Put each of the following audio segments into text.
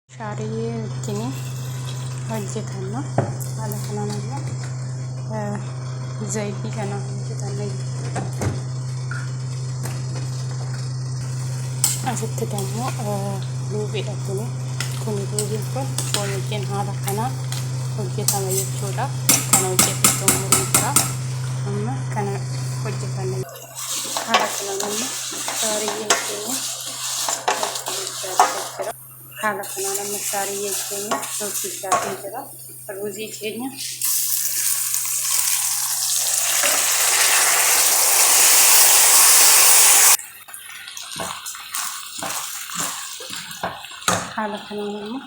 Sharii wajjin hojjetanna haala kanaan ammoo zayitii kana hojjetanna jechuudha. Asitti immoo luubiidha kun luubiin kun foon wajjin haala kanaan hojjetama jechuudha. Kana hojjetu umurii jira amma kana hojjetanna haala kanaan ammoo sharii keenya haala kanaan amma sharii keenya hojjechaa jira. Ruuzii keenya haala kanaan amma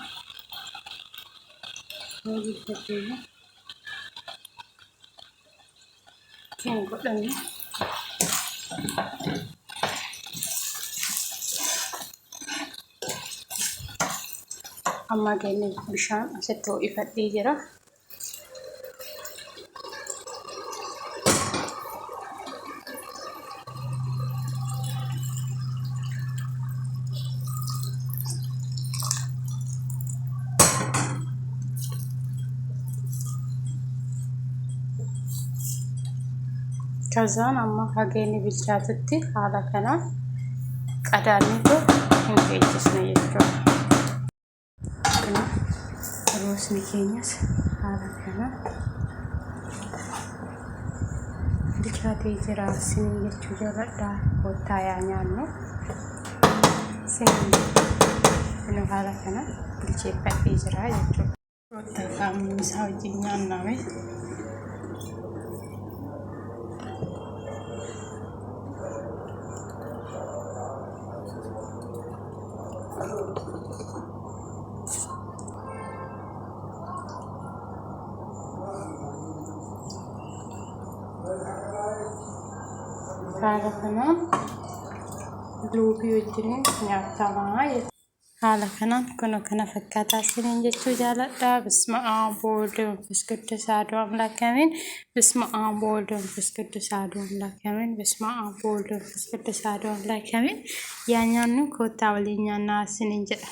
ruuzii keenya kan godhanne amma geenye bishaan asitti ho'ifadhee jira. Kazaan amma hageenye bilchaatutti haala kanaan qadaadnitu hin geejjisne jechuudha. Ruusni keenyas haala kanaan bilchaatee jira. Siniin jechuu jaalladha. Kottaa yaa nyaannu. Siniin haala kanaan bilcheeffadhee jira jechuudha. Kottaa qaamni isaa wajjin nyaanname. Haala kanaan luubii wajjin nyaatamaa jechuudha. Haala kanaan kun kana fakkaataa siniin jechuu jaalladha. Bismillaahi ወወልድ ወመንፈስ ቅዱስ አሐዱ አምላክ አሜን። በስመአብ ወወልድ ወመንፈስ ቅዱስ አሐዱ አምላክ አሜን። በስመአብ ወወልድ ወመንፈስ ቅዱስ አሐዱ አምላክ አሜን። ያኛኑ ኮታ ወሊኛና ስኒን ጀዳ